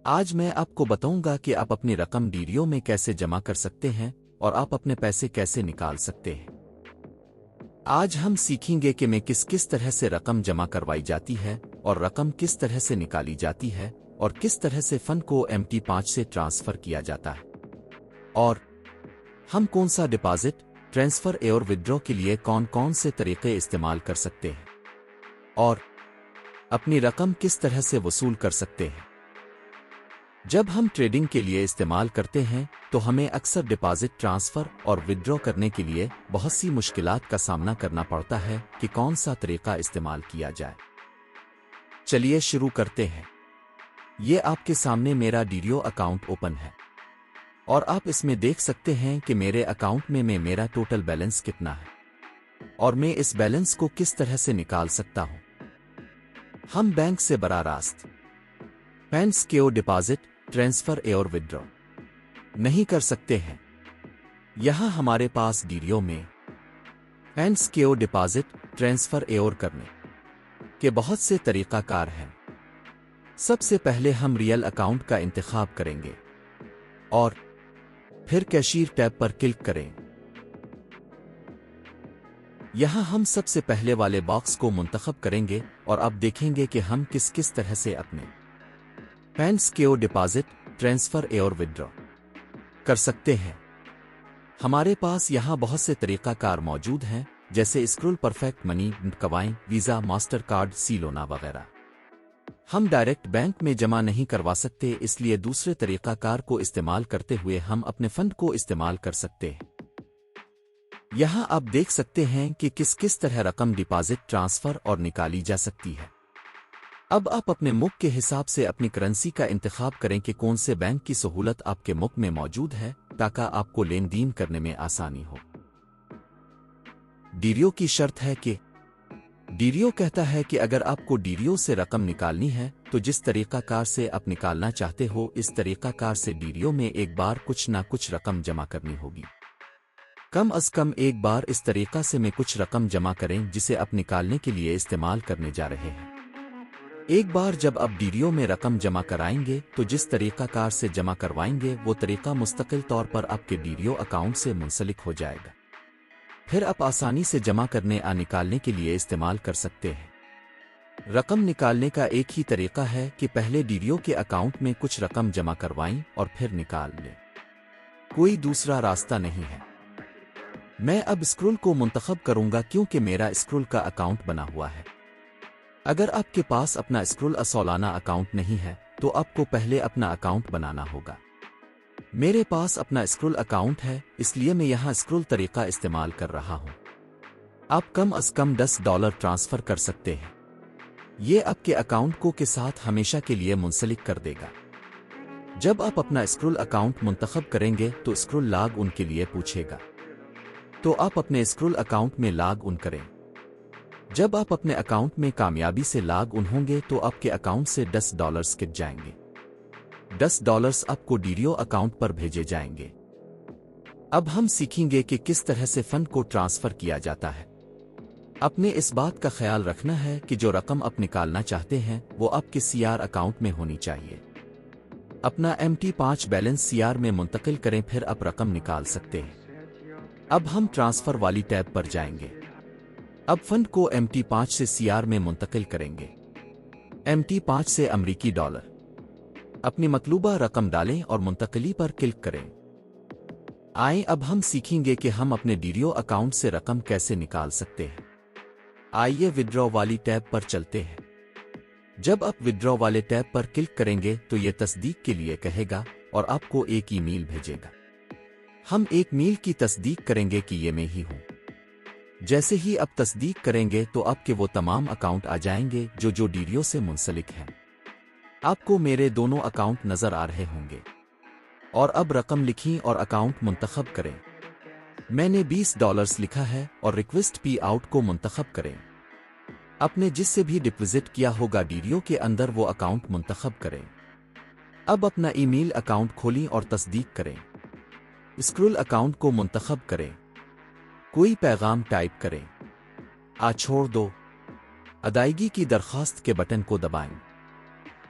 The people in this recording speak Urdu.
آج میں آپ کو بتاؤں گا کہ آپ اپنی رقم ڈیریو میں کیسے جمع کر سکتے ہیں اور آپ اپنے پیسے کیسے نکال سکتے ہیں۔ آج ہم سیکھیں گے کہ میں کس طرح سے رقم جمع کروائی جاتی ہے اور رقم کس طرح سے نکالی جاتی ہے اور کس طرح سے فنڈ کو MT5 سے ٹرانسفر کیا جاتا ہے، اور ہم کون سا ڈپازٹ، ٹرانسفر اور ودڈرا کے لیے کون سے طریقے استعمال کر سکتے ہیں اور اپنی رقم کس طرح سے وصول کر سکتے ہیں۔ جب ہم ٹریڈنگ کے لیے استعمال کرتے ہیں تو ہمیں اکثر ڈپازٹ، ٹرانسفر اور ودڈرا کرنے کے لیے بہت سی مشکلات کا سامنا کرنا پڑتا ہے کہ کون سا طریقہ استعمال کیا جائے۔ چلیے شروع کرتے ہیں۔ یہ آپ کے سامنے میرا ڈیریو اکاؤنٹ اوپن ہے اور آپ اس میں دیکھ سکتے ہیں کہ میرے اکاؤنٹ میں میرا ٹوٹل بیلنس کتنا ہے اور میں اس بیلنس کو کس طرح سے نکال سکتا ہوں۔ ہم بینک سے براہ راست فنڈز کو ڈپازٹ، ٹرانسفر اور ودڈرا نہیں کر سکتے ہیں۔ یہاں ہمارے پاس ڈیریو میں فنڈز کو ڈپازٹ، ٹرانسفر اور کرنے کے بہت سے طریقہ کار ہیں۔ سب سے پہلے ہم ریئل اکاؤنٹ کا انتخاب کریں گے اور پھر کیشیئر ٹیب پر کلک کریں۔ یہاں ہم سب سے پہلے والے باکس کو منتخب کریں گے اور اب دیکھیں گے کہ ہم کس طرح سے اپنے فنڈز کو ڈپازٹ، ٹرانسفر اور ودڈرا کر سکتے ہیں۔ ہمارے پاس یہاں بہت سے طریقہ کار موجود ہیں، جیسے اسکرول، پرفیکٹ منی، کوائن، ویزا، ماسٹر کارڈ، سیلونا وغیرہ۔ ہم ڈائریکٹ بینک میں جمع نہیں کروا سکتے، اس لیے دوسرے طریقہ کار کو استعمال کرتے ہوئے ہم اپنے فنڈ کو استعمال کر سکتے ہیں۔ یہاں آپ دیکھ سکتے ہیں کہ کس طرح رقم ڈپازٹ، ٹرانسفر اور نکالی جا سکتی ہے۔ اب آپ اپنے ملک کے حساب سے اپنی کرنسی کا انتخاب کریں کہ کون سے بینک کی سہولت آپ کے ملک میں موجود ہے تاکہ آپ کو لین دین کرنے میں آسانی ہو۔ ڈیریو کی شرط ہے کہ ڈیریو کہتا ہے کہ اگر آپ کو ڈیریو سے رقم نکالنی ہے تو جس طریقہ کار سے آپ نکالنا چاہتے ہو اس طریقہ کار سے ڈیریو میں ایک بار کچھ نہ کچھ رقم جمع کرنی ہوگی۔ کم از کم ایک بار اس طریقہ سے میں کچھ رقم جمع کریں جسے آپ نکالنے کے لیے استعمال کرنے جا رہے ہیں۔ ایک بار جب آپ ڈیریو میں رقم جمع کرائیں گے تو جس طریقہ کار سے جمع کروائیں گے وہ طریقہ مستقل طور پر آپ کے ڈیریو اکاؤنٹ سے منسلک ہو جائے گا، پھر آپ آسانی سے جمع کرنے اور نکالنے کے لیے استعمال کر سکتے ہیں۔ رقم نکالنے کا ایک ہی طریقہ ہے کہ پہلے ڈیریو کے اکاؤنٹ میں کچھ رقم جمع کروائیں اور پھر نکال لیں، کوئی دوسرا راستہ نہیں ہے۔ میں اب اسکرول کو منتخب کروں گا کیونکہ میرا اسکرول کا اکاؤنٹ بنا ہوا ہے۔ اگر آپ کے پاس اپنا اسکرول سالانہ اکاؤنٹ نہیں ہے تو آپ کو پہلے اپنا اکاؤنٹ بنانا ہوگا۔ میرے پاس اپنا اسکرول اکاؤنٹ ہے، اس لیے میں یہاں اسکرول طریقہ استعمال کر رہا ہوں۔ آپ کم از کم $10 ٹرانسفر کر سکتے ہیں، یہ آپ کے اکاؤنٹ کو کے ساتھ ہمیشہ کے لیے منسلک کر دے گا۔ جب آپ اپنا اسکرول اکاؤنٹ منتخب کریں گے تو اسکرول لاگ ان کے لیے پوچھے گا، تو آپ اپنے اسکرول اکاؤنٹ میں لاگ ان کریں۔ جب آپ اپنے اکاؤنٹ میں کامیابی سے لاگ ان ہوں گے تو آپ کے اکاؤنٹ سے $10 کٹ جائیں گے۔ $10 آپ کو ڈیریو اکاؤنٹ پر بھیجے جائیں گے۔ اب ہم سیکھیں گے کہ کس طرح سے فنڈ کو ٹرانسفر کیا جاتا ہے۔ اپنے اس بات کا خیال رکھنا ہے کہ جو رقم آپ نکالنا چاہتے ہیں وہ آپ کے CR اکاؤنٹ میں ہونی چاہیے۔ اپنا MT5 بیلنس CR میں منتقل کریں، پھر آپ رقم نکال سکتے ہیں۔ اب ہم ٹرانسفر والی ٹیب پر جائیں گے۔ اب فنڈ کو MT5 سے CR میں منتقل کریں گے۔ MT5 سے امریکی ڈالر اپنی مطلوبہ رقم ڈالیں اور منتقلی پر کلک کریں۔ آئیں اب ہم سیکھیں گے کہ ہم اپنے ڈیریو اکاؤنٹ سے رقم کیسے نکال سکتے ہیں۔ آئیے ودڈرا والی ٹیب پر چلتے ہیں۔ جب آپ ودڈرا والے ٹیب پر کلک کریں گے تو یہ تصدیق کے لیے کہے گا اور آپ کو ایک ای میل بھیجے گا۔ ہم ایک میل کی تصدیق کریں گے کہ یہ میں ہی ہوں۔ جیسے ہی آپ تصدیق کریں گے تو آپ کے وہ تمام اکاؤنٹ آ جائیں گے جو ڈیریو سے منسلک ہیں۔ آپ کو میرے دونوں اکاؤنٹ نظر آ رہے ہوں گے، اور اب رقم لکھیں اور اکاؤنٹ منتخب کریں۔ میں نے $20 لکھا ہے اور ریکویسٹ پی آؤٹ کو منتخب کریں۔ آپ نے جس سے بھی ڈپوزٹ کیا ہوگا ڈیریو کے اندر وہ اکاؤنٹ منتخب کریں۔ اب اپنا ای میل اکاؤنٹ کھولیں اور تصدیق کریں۔ اسکرول اکاؤنٹ کو منتخب کریں، کوئی پیغام ٹائپ کریں، چھوڑ دو، ادائیگی کی درخواست کے بٹن کو دبائیں۔